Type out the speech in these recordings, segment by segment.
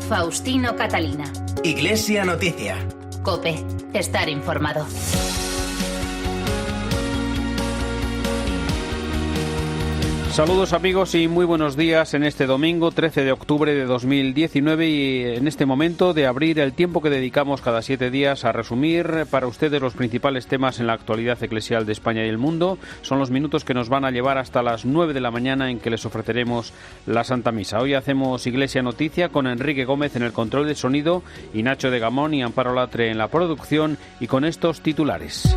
Faustino Catalina. Iglesia Noticia. COPE. Estar informado. Saludos amigos y muy buenos días en este domingo 13 de octubre de 2019 y en este momento de abrir el tiempo que dedicamos cada 7 días a resumir para ustedes los principales temas en la actualidad eclesial de España y el mundo. Son los minutos que nos van a llevar hasta las 9 de la mañana en que les ofreceremos la Santa Misa. Hoy hacemos Iglesia Noticia con Enrique Gómez en el control de sonido y Nacho de Gamón y Amparo Latre en la producción y con estos titulares.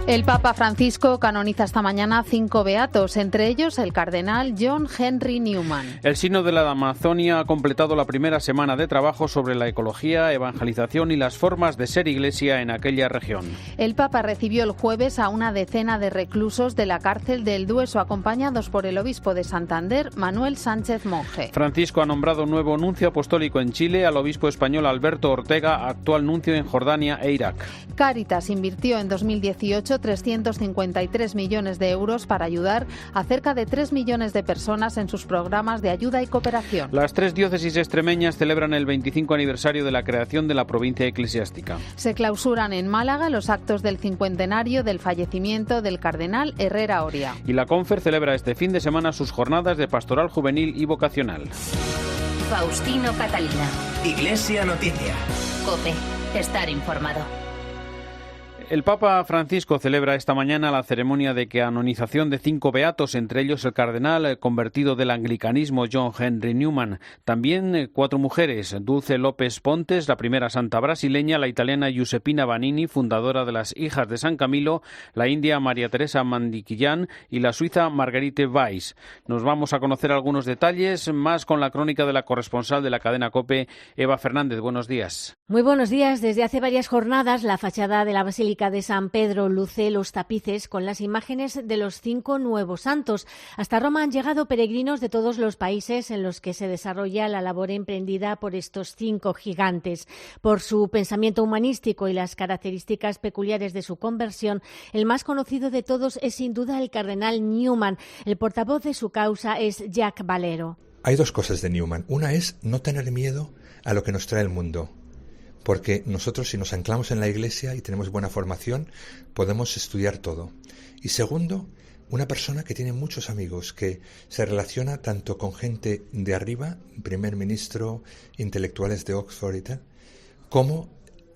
El Papa Francisco canoniza esta mañana 5 beatos, entre ellos el cardenal John Henry Newman. El Sínodo de la Amazonia ha completado la primera semana de trabajo sobre la ecología, evangelización y las formas de ser iglesia en aquella región. El Papa recibió el jueves a una decena de reclusos de la cárcel del Dueso, acompañados por el obispo de Santander, Manuel Sánchez Monje. Francisco ha nombrado nuevo nuncio apostólico en Chile al obispo español Alberto Ortega, actual nuncio en Jordania e Irak. Cáritas invirtió en 2018 353 millones de euros para ayudar a cerca de 3 millones de personas en sus programas de ayuda y cooperación. Las 3 diócesis extremeñas celebran el 25 aniversario de la creación de la provincia eclesiástica. Se clausuran en Málaga los actos del cincuentenario del fallecimiento del cardenal Herrera Oria. Y la Confer celebra este fin de semana sus jornadas de pastoral juvenil y vocacional. Faustino Catalina. Iglesia Noticia. COPE. Estar informado. El Papa Francisco celebra esta mañana la ceremonia de canonización de 5 beatos, entre ellos el cardenal convertido del anglicanismo John Henry Newman. También 4 mujeres, Dulce López Pontes, la primera santa brasileña, la italiana Giuseppina Vanini, fundadora de las Hijas de San Camilo, la india María Teresa Mandiquillán y la suiza Marguerite Weiss. Nos vamos a conocer algunos detalles, más con la crónica de la corresponsal de la cadena COPE, Eva Fernández. Buenos días. Muy buenos días. Desde hace varias jornadas, la fachada de la Basílica de San Pedro luce los tapices con las imágenes de los 5 nuevos santos. Hasta Roma han llegado peregrinos de todos los países en los que se desarrolla la labor emprendida por estos 5 gigantes. Por su pensamiento humanístico y las características peculiares de su conversión, el más conocido de todos es sin duda el cardenal Newman. El portavoz de su causa es Jacques Valero. Hay 2 cosas de Newman. Una es no tener miedo a lo que nos trae el mundo. Porque nosotros, si nos anclamos en la Iglesia y tenemos buena formación, podemos estudiar todo. Y segundo, una persona que tiene muchos amigos, que se relaciona tanto con gente de arriba, primer ministro, intelectuales de Oxford y tal, como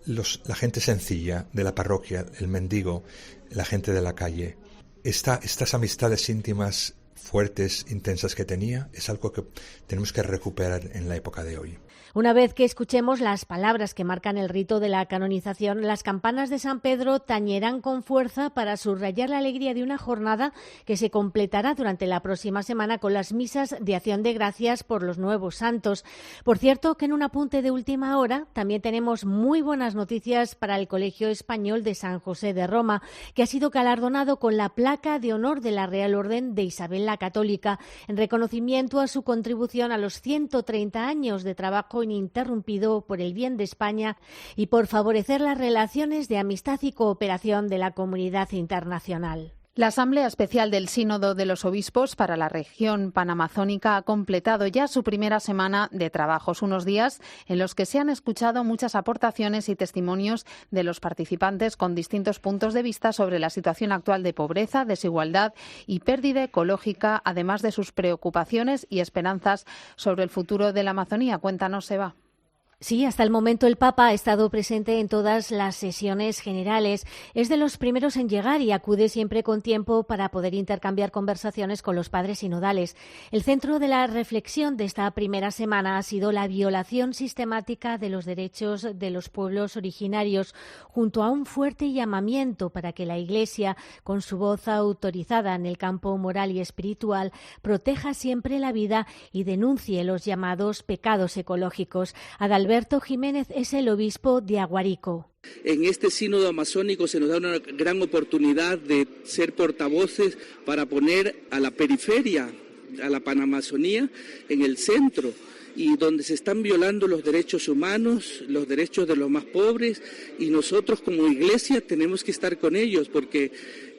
la gente sencilla de la parroquia, el mendigo, la gente de la calle. Estas amistades íntimas, fuertes, intensas que tenía, es algo que tenemos que recuperar en la época de hoy. Una vez que escuchemos las palabras que marcan el rito de la canonización, las campanas de San Pedro tañerán con fuerza para subrayar la alegría de una jornada que se completará durante la próxima semana con las misas de acción de gracias por los nuevos santos. Por cierto, que en un apunte de última hora también tenemos muy buenas noticias para el Colegio Español de San José de Roma, que ha sido galardonado con la placa de honor de la Real Orden de Isabel la Católica en reconocimiento a su contribución a los 130 años de trabajo ininterrumpido por el bien de España y por favorecer las relaciones de amistad y cooperación de la comunidad internacional. La Asamblea Especial del Sínodo de los Obispos para la región panamazónica ha completado ya su primera semana de trabajos, unos días en los que se han escuchado muchas aportaciones y testimonios de los participantes con distintos puntos de vista sobre la situación actual de pobreza, desigualdad y pérdida ecológica, además de sus preocupaciones y esperanzas sobre el futuro de la Amazonía. Cuéntanos, Eva. Sí, hasta el momento el Papa ha estado presente en todas las sesiones generales. Es de los primeros en llegar y acude siempre con tiempo para poder intercambiar conversaciones con los padres sinodales. El centro de la reflexión de esta primera semana ha sido la violación sistemática de los derechos de los pueblos originarios, junto a un fuerte llamamiento para que la Iglesia, con su voz autorizada en el campo moral y espiritual, proteja siempre la vida y denuncie los llamados pecados ecológicos. Alberto Jiménez es el obispo de Aguarico. En este sínodo amazónico se nos da una gran oportunidad de ser portavoces para poner a la periferia, a la Panamazonía, en el centro, y donde se están violando los derechos humanos, los derechos de los más pobres, y nosotros como Iglesia tenemos que estar con ellos, porque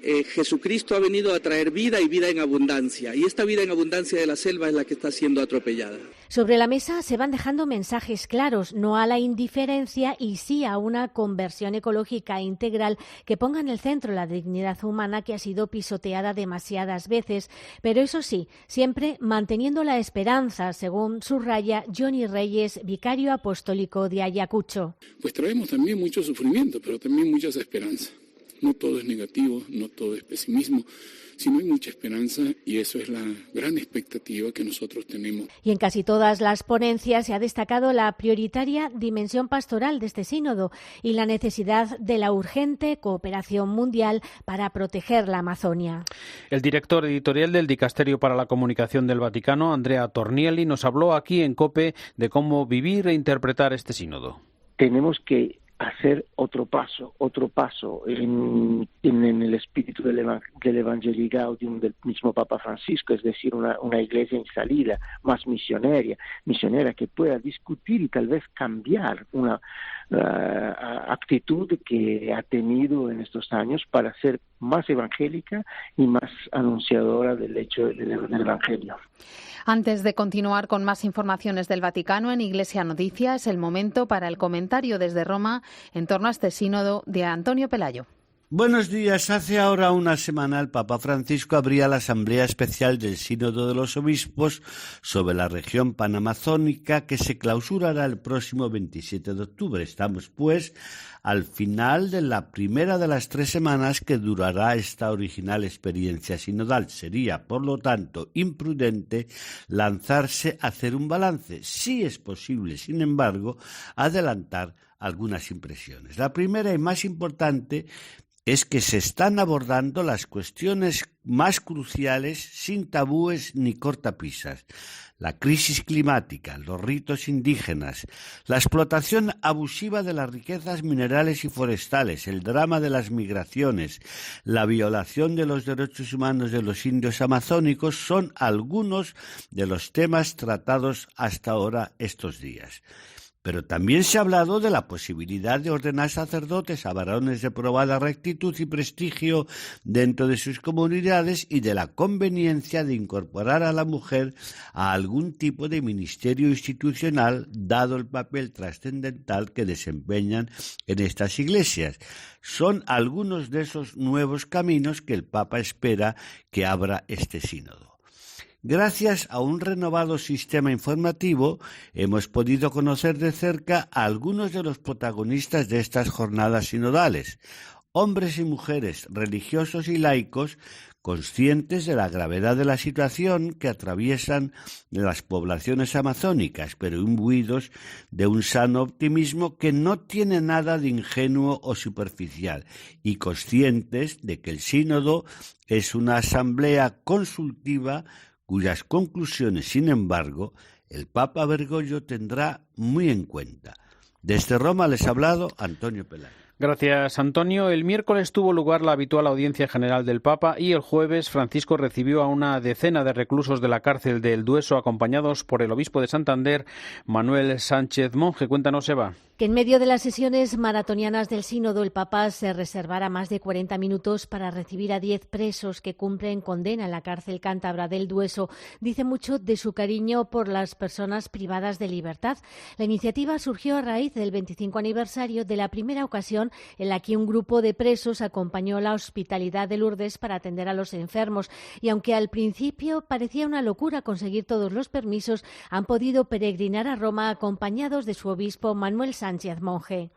Jesucristo ha venido a traer vida y vida en abundancia, y esta vida en abundancia de la selva es la que está siendo atropellada. Sobre la mesa se van dejando mensajes claros, no a la indiferencia y sí a una conversión ecológica integral que ponga en el centro la dignidad humana que ha sido pisoteada demasiadas veces, pero eso sí, siempre manteniendo la esperanza, según subraya Johnny Reyes, vicario apostólico de Ayacucho. Pues traemos también mucho sufrimiento, pero también muchas esperanzas. No todo es negativo, no todo es pesimismo, sino hay mucha esperanza y eso es la gran expectativa que nosotros tenemos. Y en casi todas las ponencias se ha destacado la prioritaria dimensión pastoral de este sínodo y la necesidad de la urgente cooperación mundial para proteger la Amazonia. El director editorial del Dicasterio para la Comunicación del Vaticano, Andrea Tornielli, nos habló aquí en COPE de cómo vivir e interpretar este sínodo. Tenemos que hacer otro paso en el espíritu del Evangelii Gaudium del mismo Papa Francisco, es decir, una iglesia en salida, más misionera que pueda discutir y tal vez cambiar una actitud que ha tenido en estos años para ser más evangélica y más anunciadora del hecho del Evangelio. Antes de continuar con más informaciones del Vaticano, en Iglesia Noticia es el momento para el comentario desde Roma en torno a este sínodo de Antonio Pelayo. Buenos días. Hace ahora una semana el Papa Francisco abría la Asamblea Especial del Sínodo de los Obispos sobre la región panamazónica que se clausurará el próximo 27 de octubre. Estamos, pues, al final de la primera de las 3 semanas que durará esta original experiencia sinodal. Sería, por lo tanto, imprudente lanzarse a hacer un balance. Sí es posible, sin embargo, adelantar algunas impresiones. La primera y más importante es que se están abordando las cuestiones más cruciales sin tabúes ni cortapisas. La crisis climática, los ritos indígenas, la explotación abusiva de las riquezas minerales y forestales, el drama de las migraciones, la violación de los derechos humanos de los indios amazónicos son algunos de los temas tratados hasta ahora estos días. Pero también se ha hablado de la posibilidad de ordenar sacerdotes a varones de probada rectitud y prestigio dentro de sus comunidades y de la conveniencia de incorporar a la mujer a algún tipo de ministerio institucional, dado el papel trascendental que desempeñan en estas iglesias. Son algunos de esos nuevos caminos que el Papa espera que abra este sínodo. Gracias a un renovado sistema informativo, hemos podido conocer de cerca a algunos de los protagonistas de estas jornadas sinodales, hombres y mujeres, religiosos y laicos, conscientes de la gravedad de la situación que atraviesan las poblaciones amazónicas, pero imbuidos de un sano optimismo que no tiene nada de ingenuo o superficial, y conscientes de que el sínodo es una asamblea consultiva cuyas conclusiones, sin embargo, el Papa Bergoglio tendrá muy en cuenta. Desde Roma les ha hablado Antonio Pelayo. Gracias, Antonio. El miércoles tuvo lugar la habitual audiencia general del Papa y el jueves Francisco recibió a una decena de reclusos de la cárcel del Dueso acompañados por el obispo de Santander, Manuel Sánchez Monje. Cuéntanos, Eva. Que en medio de las sesiones maratonianas del sínodo el Papa se reservara más de 40 minutos para recibir a 10 presos que cumplen condena en la cárcel cántabra del Dueso dice mucho de su cariño por las personas privadas de libertad. La iniciativa surgió a raíz del 25 aniversario de la primera ocasión en la que un grupo de presos acompañó la hospitalidad de Lourdes para atender a los enfermos y aunque al principio parecía una locura conseguir todos los permisos, han podido peregrinar a Roma acompañados de su obispo Manuel Sánchez Monje.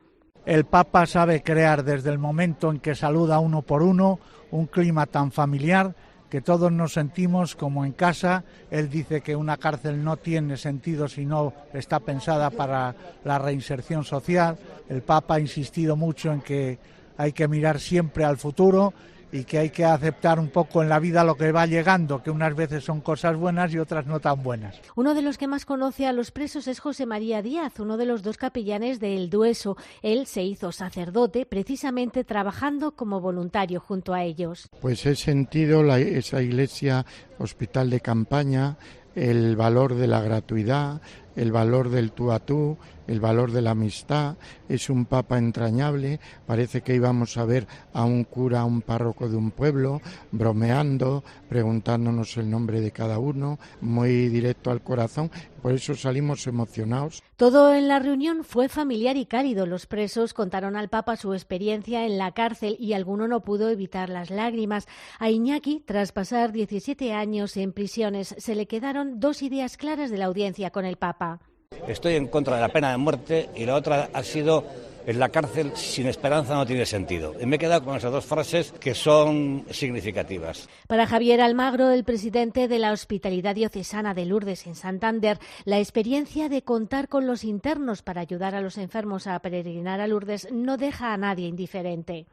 El Papa sabe crear desde el momento en que saluda uno por uno un clima tan familiar que todos nos sentimos como en casa. Él dice que una cárcel no tiene sentido si no está pensada para la reinserción social. El Papa ha insistido mucho en que hay que mirar siempre al futuro y que hay que aceptar un poco en la vida lo que va llegando, que unas veces son cosas buenas y otras no tan buenas. Uno de los que más conoce a los presos es José María Díaz, uno de los 2 capellanes de El Dueso. Él se hizo sacerdote precisamente trabajando como voluntario junto a ellos. Pues he sentido esa iglesia hospital de campaña, el valor de la gratuidad, el valor del tú a tú, el valor de la amistad. Es un papa entrañable, parece que íbamos a ver a un cura, a un párroco de un pueblo, bromeando, preguntándonos el nombre de cada uno, muy directo al corazón, por eso salimos emocionados. Todo en la reunión fue familiar y cálido. Los presos contaron al Papa su experiencia en la cárcel y alguno no pudo evitar las lágrimas. A Iñaki, tras pasar 17 años en prisiones, se le quedaron 2 ideas claras de la audiencia con el Papa. Estoy en contra de la pena de muerte y la otra ha sido: en la cárcel sin esperanza no tiene sentido. Y me he quedado con esas 2 frases que son significativas. Para Javier Almagro, el presidente de la Hospitalidad Diocesana de Lourdes en Santander, la experiencia de contar con los internos para ayudar a los enfermos a peregrinar a Lourdes no deja a nadie indiferente.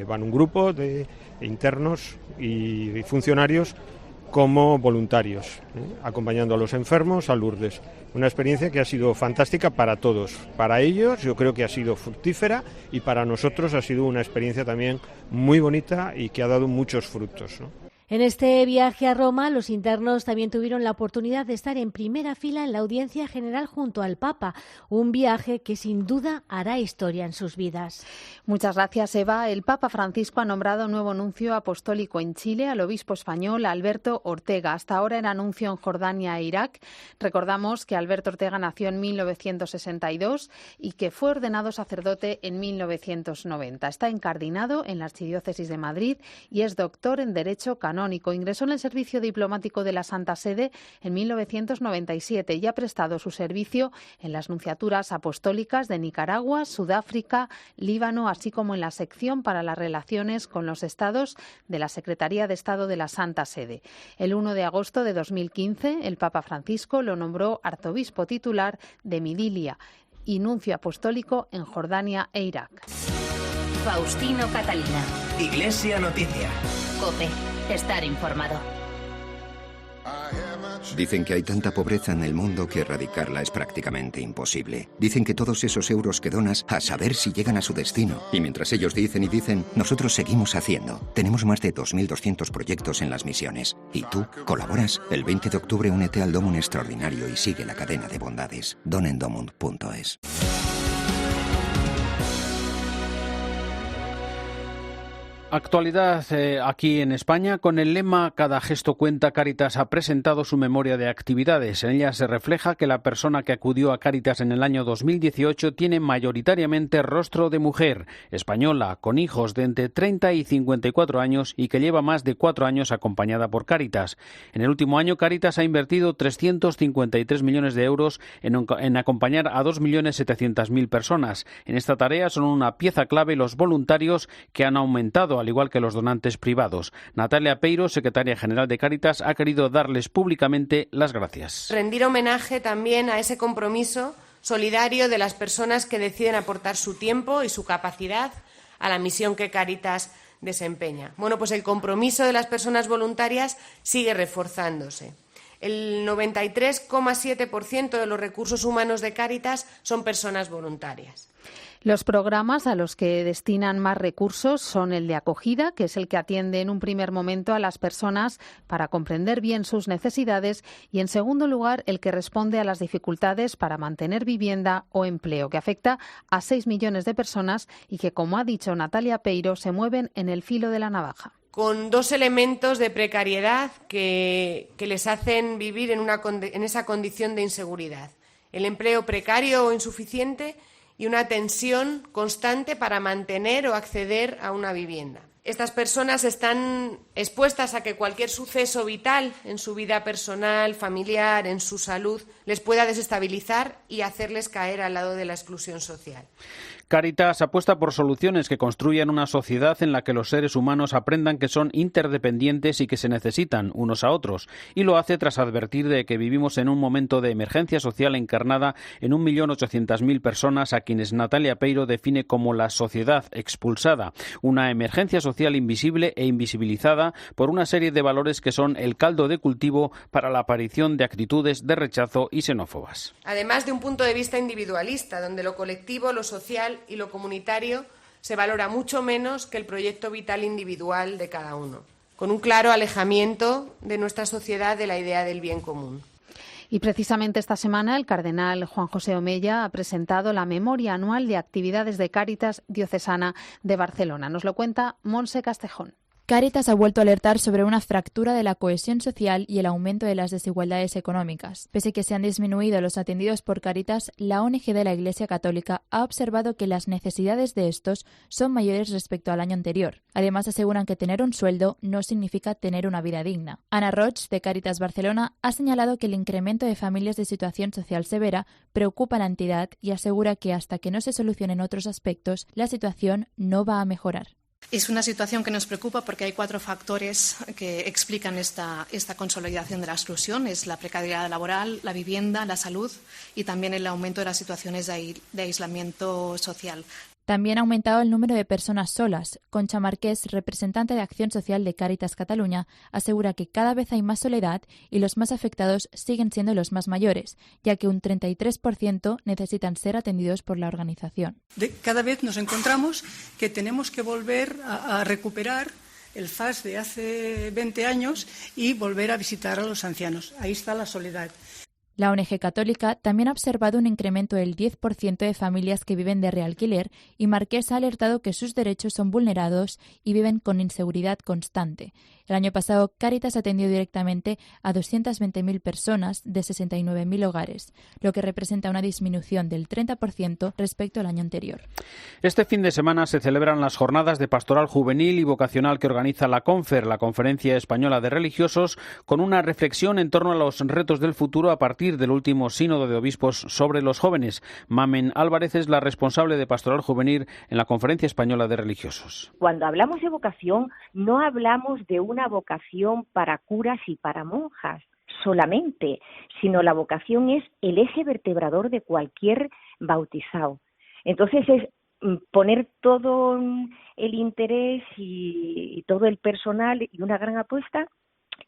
Van un grupo de internos y funcionarios como voluntarios, acompañando a los enfermos a Lourdes. Una experiencia que ha sido fantástica para todos. Para ellos yo creo que ha sido fructífera y para nosotros ha sido una experiencia también muy bonita y que ha dado muchos frutos, ¿no? En este viaje a Roma, los internos también tuvieron la oportunidad de estar en primera fila en la audiencia general junto al Papa, un viaje que sin duda hará historia en sus vidas. Muchas gracias, Eva. El Papa Francisco ha nombrado nuevo nuncio apostólico en Chile al obispo español Alberto Ortega. Hasta ahora era nuncio en Jordania e Irak. Recordamos que Alberto Ortega nació en 1962 y que fue ordenado sacerdote en 1990. Está encardinado en la Archidiócesis de Madrid y es doctor en Derecho Canónico. Ingresó en el servicio diplomático de la Santa Sede en 1997 y ha prestado su servicio en las nunciaturas apostólicas de Nicaragua, Sudáfrica, Líbano, así como en la sección para las relaciones con los estados de la Secretaría de Estado de la Santa Sede. El 1 de agosto de 2015, el Papa Francisco lo nombró arzobispo titular de Midilia y nuncio apostólico en Jordania e Irak. Faustino Catalina. Iglesia Noticia. COPE. Estar informado. Dicen que hay tanta pobreza en el mundo que erradicarla es prácticamente imposible. Dicen que todos esos euros que donas, a saber si llegan a su destino. Y mientras ellos dicen y dicen, nosotros seguimos haciendo. Tenemos más de 2.200 proyectos en las misiones. ¿Y tú colaboras? El 20 de octubre únete al Domum Extraordinario y sigue la cadena de bondades. Donendomum.es. Actualidad aquí en España. Con el lema Cada gesto cuenta, Cáritas ha presentado su memoria de actividades. En ella se refleja que la persona que acudió a Cáritas en el año 2018 tiene mayoritariamente rostro de mujer, española, con hijos de entre 30 y 54 años y que lleva más de 4 años acompañada por Cáritas. En el último año, Cáritas ha invertido 353 millones de euros en acompañar a 2.700.000 personas. En esta tarea son una pieza clave los voluntarios, que han aumentado al igual que los donantes privados. Natalia Peiro, secretaria general de Cáritas, ha querido darles públicamente las gracias. Rendir homenaje también a ese compromiso solidario de las personas que deciden aportar su tiempo y su capacidad a la misión que Cáritas desempeña. Bueno, pues el compromiso de las personas voluntarias sigue reforzándose. El 93,7% de los recursos humanos de Cáritas son personas voluntarias. Los programas a los que destinan más recursos son el de acogida, que es el que atiende en un primer momento a las personas para comprender bien sus necesidades, y en segundo lugar el que responde a las dificultades para mantener vivienda o empleo, que afecta a 6 millones de personas y que, como ha dicho Natalia Peiro, se mueven en el filo de la navaja. Con 2 elementos de precariedad que les hacen vivir en esa condición de inseguridad: el empleo precario o insuficiente y una tensión constante para mantener o acceder a una vivienda. Estas personas están expuestas a que cualquier suceso vital en su vida personal, familiar, en su salud, les pueda desestabilizar y hacerles caer al lado de la exclusión social. Cáritas apuesta por soluciones que construyan una sociedad en la que los seres humanos aprendan que son interdependientes y que se necesitan unos a otros, y lo hace tras advertir de que vivimos en un momento de emergencia social encarnada en 1.800.000 personas, a quienes Natalia Peiro define como la sociedad expulsada, una emergencia social invisible e invisibilizada por una serie de valores que son el caldo de cultivo para la aparición de actitudes de rechazo y xenófobas. Además de un punto de vista individualista, donde lo colectivo, lo social y lo comunitario se valora mucho menos que el proyecto vital individual de cada uno, con un claro alejamiento de nuestra sociedad de la idea del bien común. Y precisamente esta semana el cardenal Juan José Omella ha presentado la memoria anual de actividades de Cáritas Diocesana de Barcelona. Nos lo cuenta Montse Castejón. Cáritas ha vuelto a alertar sobre una fractura de la cohesión social y el aumento de las desigualdades económicas. Pese a que se han disminuido los atendidos por Cáritas, la ONG de la Iglesia Católica ha observado que las necesidades de estos son mayores respecto al año anterior. Además, aseguran que tener un sueldo no significa tener una vida digna. Ana Roig, de Cáritas Barcelona, ha señalado que el incremento de familias de situación social severa preocupa a la entidad y asegura que hasta que no se solucionen otros aspectos, la situación no va a mejorar. Es una situación que nos preocupa porque hay 4 factores que explican esta consolidación de la exclusión. Es la precariedad laboral, la vivienda, la salud y también el aumento de las situaciones de aislamiento social. También ha aumentado el número de personas solas. Concha Marqués, representante de Acción Social de Cáritas Cataluña, asegura que cada vez hay más soledad y los más afectados siguen siendo los más mayores, ya que un 33% necesitan ser atendidos por la organización. Cada vez nos encontramos que tenemos que volver a recuperar el FAS de hace 20 años y volver a visitar a los ancianos. Ahí está la soledad. La ONG católica también ha observado un incremento del 10% de familias que viven de realquiler y Marqués ha alertado que sus derechos son vulnerados y viven con inseguridad constante. El año pasado, Cáritas atendió directamente a 220.000 personas de 69.000 hogares, lo que representa una disminución del 30% respecto al año anterior. Este fin de semana se celebran las jornadas de pastoral juvenil y vocacional que organiza la CONFER, la Conferencia Española de Religiosos, con una reflexión en torno a los retos del futuro a partir del último sínodo de obispos sobre los jóvenes. Mamen Álvarez es la responsable de pastoral juvenil en la Conferencia Española de Religiosos. Cuando hablamos de vocación, no hablamos de una vocación para curas y para monjas solamente, sino la vocación es el eje vertebrador de cualquier bautizado. Entonces es poner todo el interés y todo el personal y una gran apuesta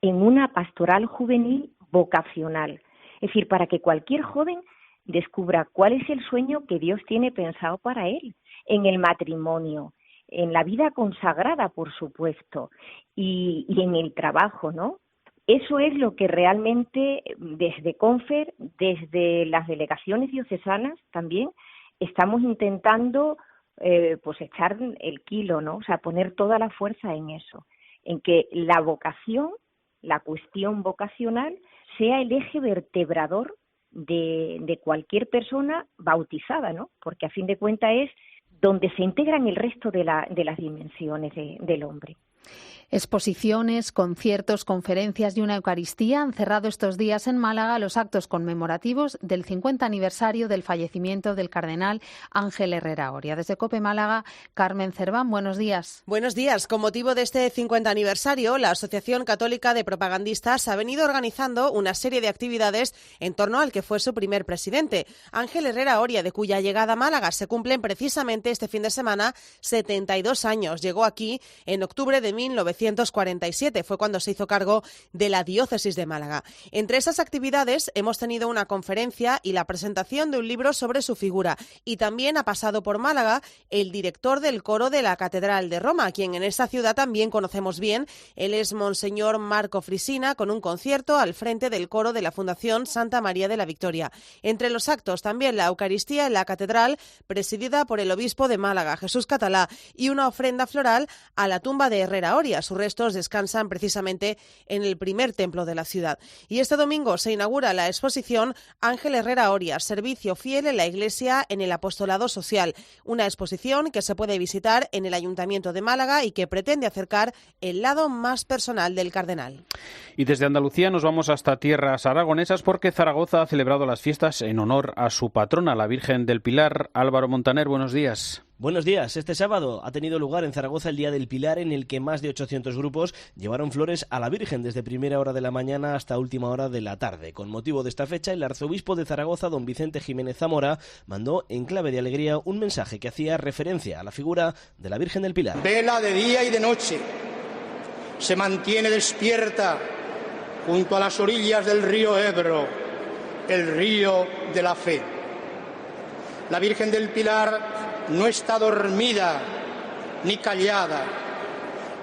en una pastoral juvenil vocacional. Es decir, para que cualquier joven descubra cuál es el sueño que Dios tiene pensado para él en el matrimonio, en la vida consagrada, por supuesto, y en el trabajo, ¿no? Eso es lo que realmente desde CONFER, desde las delegaciones diocesanas también, estamos intentando pues echar el kilo, ¿no? O sea, poner toda la fuerza en eso, en que la vocación, la cuestión vocacional, sea el eje vertebrador de cualquier persona bautizada, ¿no? Porque a fin de cuentas es donde se integran el resto de las dimensiones del hombre. Exposiciones, conciertos, conferencias y una Eucaristía han cerrado estos días en Málaga los actos conmemorativos del 50 aniversario del fallecimiento del cardenal Ángel Herrera Oria. Desde COPE Málaga, Carmen Cerván, buenos días. Buenos días. Con motivo de este 50 aniversario, la Asociación Católica de Propagandistas ha venido organizando una serie de actividades en torno al que fue su primer presidente, Ángel Herrera Oria, de cuya llegada a Málaga se cumplen precisamente este fin de semana 72 años. Llegó aquí en octubre de 1947, fue cuando se hizo cargo de la diócesis de Málaga. Entre esas actividades hemos tenido una conferencia y la presentación de un libro sobre su figura, y también ha pasado por Málaga el director del coro de la Catedral de Roma, a quien en esta ciudad también conocemos bien. Él es Monseñor Marco Frisina, con un concierto al frente del coro de la Fundación Santa María de la Victoria. Entre los actos también la Eucaristía en la Catedral, presidida por el obispo de Málaga, Jesús Catalá, y una ofrenda floral a la tumba de Herrera Oria. Sus restos descansan precisamente en el primer templo de la ciudad. Y este domingo se inaugura la exposición Ángel Herrera Oria, servicio fiel en la Iglesia en el apostolado social. Una exposición que se puede visitar en el Ayuntamiento de Málaga y que pretende acercar el lado más personal del cardenal. Y desde Andalucía nos vamos hasta tierras aragonesas porque Zaragoza ha celebrado las fiestas en honor a su patrona, la Virgen del Pilar. Álvaro Montaner, buenos días. Buenos días. Este sábado ha tenido lugar en Zaragoza el Día del Pilar, en el que más de 800 grupos llevaron flores a la Virgen desde primera hora de la mañana hasta última hora de la tarde. Con motivo de esta fecha, el arzobispo de Zaragoza, don Vicente Jiménez Zamora, mandó en clave de alegría un mensaje que hacía referencia a la figura de la Virgen del Pilar. Vela de día y de noche, se mantiene despierta junto a las orillas del río Ebro, el río de la fe. La Virgen del Pilar no está dormida ni callada,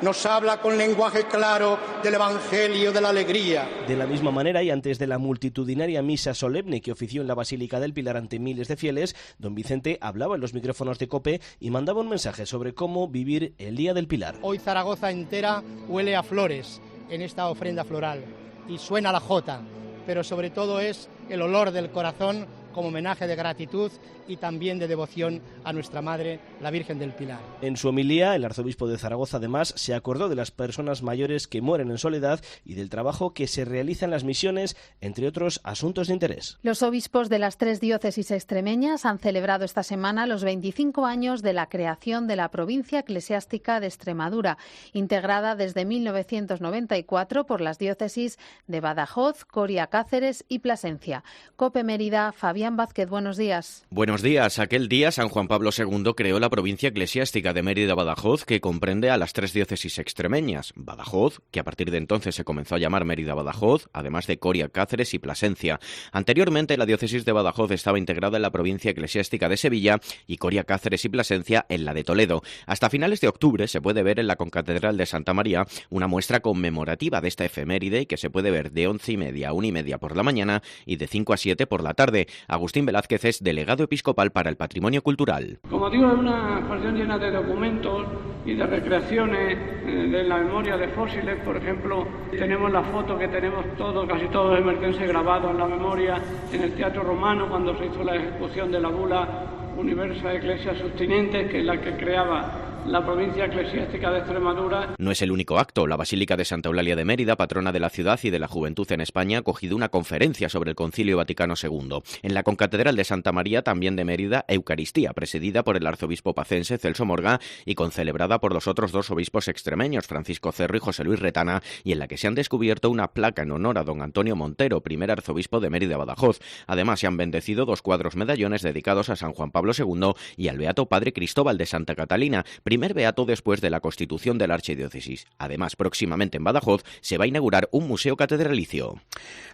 nos habla con lenguaje claro del Evangelio de la alegría. De la misma manera, y antes de la multitudinaria misa solemne que ofició en la Basílica del Pilar ante miles de fieles, don Vicente hablaba en los micrófonos de COPE y mandaba un mensaje sobre cómo vivir el Día del Pilar. Hoy Zaragoza entera huele a flores en esta ofrenda floral y suena la jota, pero sobre todo es el olor del corazón como homenaje de gratitud y también de devoción a nuestra Madre, la Virgen del Pilar. En su homilía, el arzobispo de Zaragoza además se acordó de las personas mayores que mueren en soledad y del trabajo que se realiza en las misiones, entre otros asuntos de interés. Los obispos de las 3 diócesis extremeñas han celebrado esta semana los 25 años de la creación de la provincia eclesiástica de Extremadura, integrada desde 1994 por las diócesis de Badajoz, Coria Cáceres y Plasencia. COPE Mérida, Fabián Vázquez, buenos días. Buenos días. Aquel día San Juan Pablo II creó la provincia eclesiástica de Mérida-Badajoz, que comprende a las 3 diócesis extremeñas. Badajoz, que a partir de entonces se comenzó a llamar Mérida-Badajoz, además de Coria, Cáceres y Plasencia. Anteriormente, la diócesis de Badajoz estaba integrada en la provincia eclesiástica de Sevilla y Coria, Cáceres y Plasencia en la de Toledo. Hasta finales de octubre se puede ver en la concatedral de Santa María una muestra conmemorativa de esta efeméride que se puede ver de 11:30 a 1:30 por la mañana y de 5 a 7 por la tarde. Agustín Velázquez es delegado episcopal para el patrimonio cultural. Como digo, es una exposición llena de documentos y de recreaciones de la memoria de fósiles. Por ejemplo, tenemos la foto que tenemos casi todos de Mertense grabado en la memoria en el Teatro Romano cuando se hizo la ejecución de la bula Universa Ecclesia Sustinentes, que es la que creaba la provincia eclesiástica de Extremadura. No es el único acto. La Basílica de Santa Eulalia de Mérida, patrona de la ciudad y de la juventud en España, ha acogido una conferencia sobre el Concilio Vaticano II. En la concatedral de Santa María, también de Mérida, Eucaristía, presidida por el arzobispo pacense Celso Morga y concelebrada por los otros 2 obispos extremeños, Francisco Cerro y José Luis Retana, y en la que se han descubierto una placa en honor a don Antonio Montero, primer arzobispo de Mérida-Badajoz. Además, se han bendecido 2 cuadros medallones dedicados a San Juan Pablo II y al beato Padre Cristóbal de Santa Catalina, primer beato después de la constitución de la archidiócesis. Además, próximamente en Badajoz se va a inaugurar un museo catedralicio.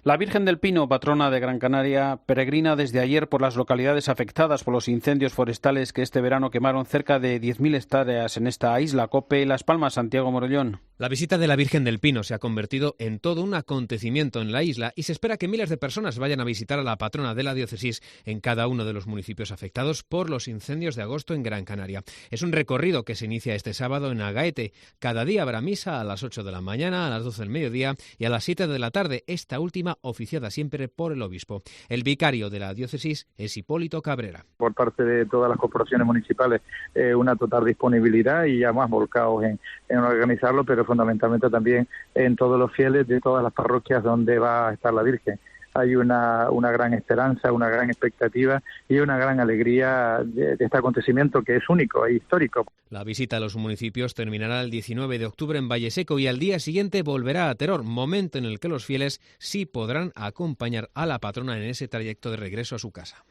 La Virgen del Pino, patrona de Gran Canaria, peregrina desde ayer por las localidades afectadas por los incendios forestales que este verano quemaron cerca de 10.000 hectáreas en esta isla. COPE Las Palmas, Santiago Morollón. La visita de la Virgen del Pino se ha convertido en todo un acontecimiento en la isla y se espera que miles de personas vayan a visitar a la patrona de la diócesis en cada uno de los municipios afectados por los incendios de agosto en Gran Canaria. Es un recorrido que se inicia este sábado en Agaete. Cada día habrá misa a las 8 de la mañana, a las 12 del mediodía y a las 7 de la tarde, esta última oficiada siempre por el obispo. El vicario de la diócesis es Hipólito Cabrera. Por parte de todas las corporaciones municipales, una total disponibilidad y ya más volcados en organizarlo, pero fundamentalmente también en todos los fieles de todas las parroquias donde va a estar la Virgen. Hay una gran esperanza, una gran expectativa y una gran alegría de este acontecimiento que es único e histórico. La visita a los municipios terminará el 19 de octubre en Valleseco y al día siguiente volverá a Teror, momento en el que los fieles sí podrán acompañar a la patrona en ese trayecto de regreso a su casa.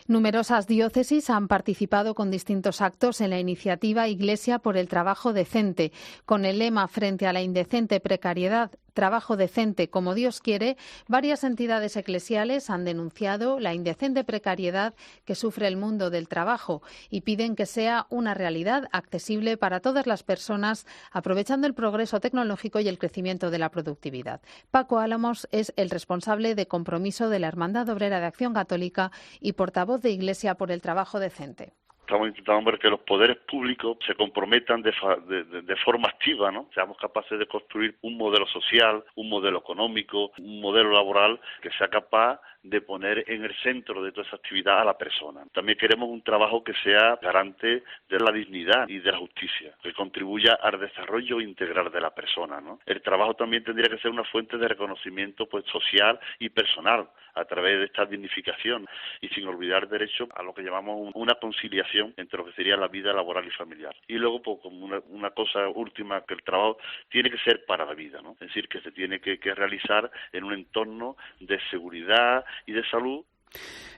Numerosas diócesis han participado con distintos actos en la iniciativa Iglesia por el Trabajo Decente. Con el lema frente a la indecente precariedad, trabajo decente como Dios quiere, varias entidades eclesiales han denunciado la indecente precariedad que sufre el mundo del trabajo y piden que sea una realidad accesible para todas las personas, aprovechando el progreso tecnológico y el crecimiento de la productividad. Paco Álamos es el responsable de compromiso de la Hermandad Obrera de Acción Católica y portavoz de Iglesia por el Trabajo Decente. Estamos intentando ver que los poderes públicos se comprometan de forma activa, ¿no? Seamos capaces de construir un modelo social, un modelo económico, un modelo laboral que sea capaz de poner en el centro de toda esa actividad a la persona. También queremos un trabajo que sea garante de la dignidad y de la justicia, que contribuya al desarrollo integral de la persona, ¿no? El trabajo también tendría que ser una fuente de reconocimiento social y personal a través de esta dignificación y sin olvidar derecho a lo que llamamos una conciliación entre lo que sería la vida laboral y familiar. Y luego, pues, como una cosa última, que el trabajo tiene que ser para la vida, ¿no? Es decir, que se tiene que realizar en un entorno de seguridad y de salud.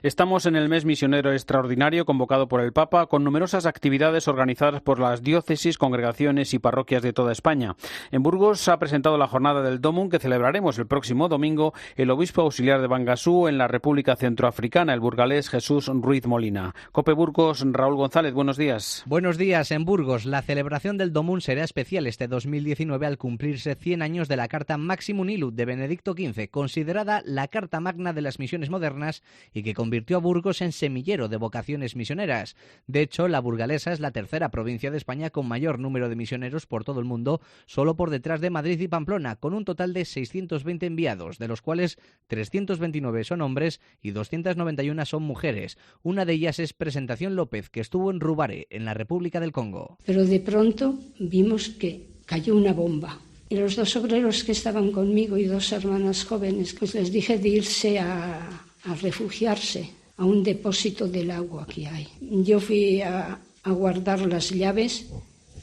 Estamos en el mes misionero extraordinario convocado por el Papa, con numerosas actividades organizadas por las diócesis, congregaciones y parroquias de toda España. En Burgos ha presentado la jornada del Domum, que celebraremos el próximo domingo, el obispo auxiliar de Bangasú, en la República Centroafricana, el burgalés Jesús Ruiz Molina. COPE Burgos, Raúl González, buenos días. Buenos días. En Burgos, la celebración del Domum será especial este 2019 al cumplirse 100 años de la Carta Maximum Illud de Benedicto XV, considerada la Carta Magna de las misiones modernas y que convirtió a Burgos en semillero de vocaciones misioneras. De hecho, la burgalesa es la tercera provincia de España con mayor número de misioneros por todo el mundo, solo por detrás de Madrid y Pamplona, con un total de 620 enviados, de los cuales 329 son hombres y 291 son mujeres. Una de ellas es Presentación López, que estuvo en Rubare, en la República del Congo. Pero de pronto vimos que cayó una bomba. Y los dos obreros que estaban conmigo y dos hermanas jóvenes, pues les dije de irse a refugiarse a un depósito del agua que hay. Yo fui a guardar las llaves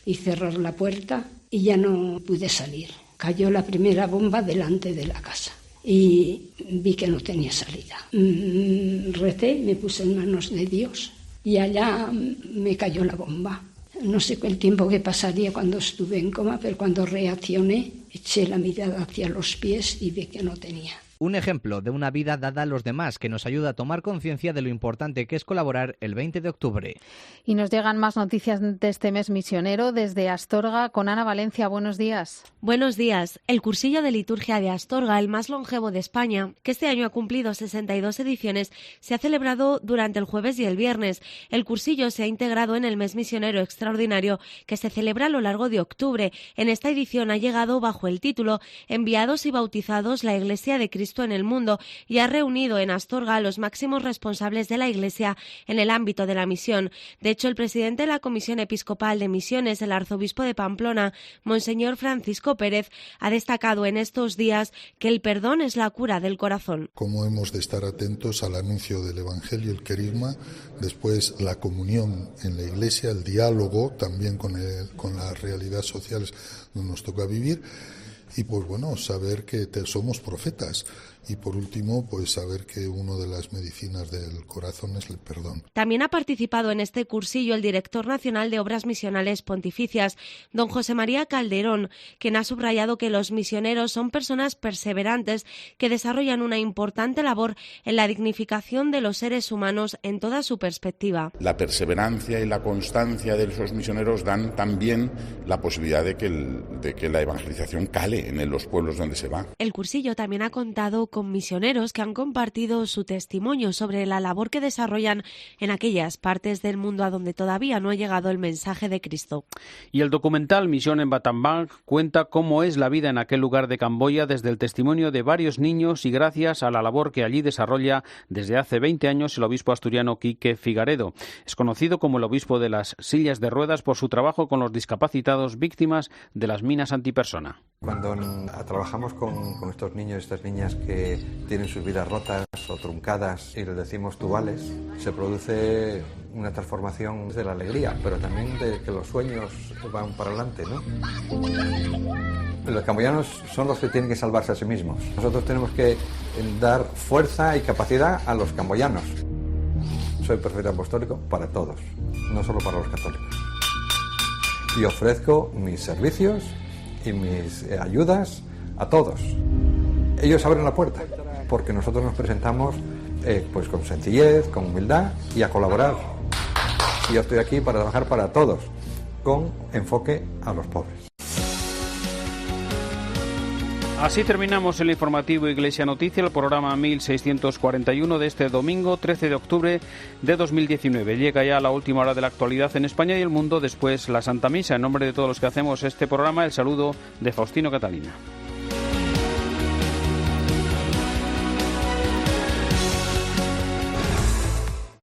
y cerrar la puerta y ya no pude salir. Cayó la primera bomba delante de la casa y vi que no tenía salida. Recé, me puse en manos de Dios y allá me cayó la bomba. No sé el tiempo que pasaría cuando estuve en coma, pero cuando reaccioné, eché la mirada hacia los pies y vi que no tenía. Un ejemplo de una vida dada a los demás que nos ayuda a tomar conciencia de lo importante que es colaborar el 20 de octubre. Y nos llegan más noticias de este mes misionero desde Astorga con Ana Valencia. Buenos días. Buenos días. El cursillo de liturgia de Astorga, el más longevo de España, que este año ha cumplido 62 ediciones, se ha celebrado durante el jueves y el viernes. El cursillo se ha integrado en el mes misionero extraordinario que se celebra a lo largo de octubre. En esta edición ha llegado bajo el título Enviados y bautizados la Iglesia de Cristo en el mundo y ha reunido en Astorga a los máximos responsables de la Iglesia en el ámbito de la misión. De hecho, el presidente de la Comisión Episcopal de Misiones, el arzobispo de Pamplona, Monseñor Francisco Pérez, ha destacado en estos días que el perdón es la cura del corazón. Cómo hemos de estar atentos al anuncio del Evangelio, el querigma, después la comunión en la Iglesia, el diálogo también con las realidades sociales donde nos toca vivir. Y pues bueno, saber que somos profetas. Y por último, pues saber que una de las medicinas del corazón es el perdón. También ha participado en este cursillo el director nacional de Obras Misionales Pontificias, don José María Calderón, quien ha subrayado que los misioneros son personas perseverantes que desarrollan una importante labor en la dignificación de los seres humanos en toda su perspectiva. La perseverancia y la constancia de esos misioneros dan también la posibilidad de que la evangelización cale en los pueblos donde se va. El cursillo también ha contado con misioneros que han compartido su testimonio sobre la labor que desarrollan en aquellas partes del mundo a donde todavía no ha llegado el mensaje de Cristo. Y el documental Misión en Battambang cuenta cómo es la vida en aquel lugar de Camboya desde el testimonio de varios niños y gracias a la labor que allí desarrolla desde hace 20 años el obispo asturiano Quique Figaredo. Es conocido como el obispo de las sillas de ruedas por su trabajo con los discapacitados víctimas de las minas antipersona. Cuando trabajamos con estos niños y estas niñas que tienen sus vidas rotas o truncadas y les decimos tú vales, se produce una transformación de la alegría, pero también de que los sueños van para adelante, ¿no? Los camboyanos son los que tienen que salvarse a sí mismos. Nosotros tenemos que dar fuerza y capacidad a los camboyanos. Soy prefecto apostólico para todos, no solo para los católicos. Y ofrezco mis servicios y mis ayudas a todos. Ellos abren la puerta porque nosotros nos presentamos pues con sencillez, con humildad y a colaborar. Y yo estoy aquí para trabajar para todos, con enfoque a los pobres. Así terminamos el informativo Iglesia Noticia, el programa 1641 de este domingo 13 de octubre de 2019. Llega ya la última hora de la actualidad en España y el mundo, después la Santa Misa. En nombre de todos los que hacemos este programa, el saludo de Faustino Catalina.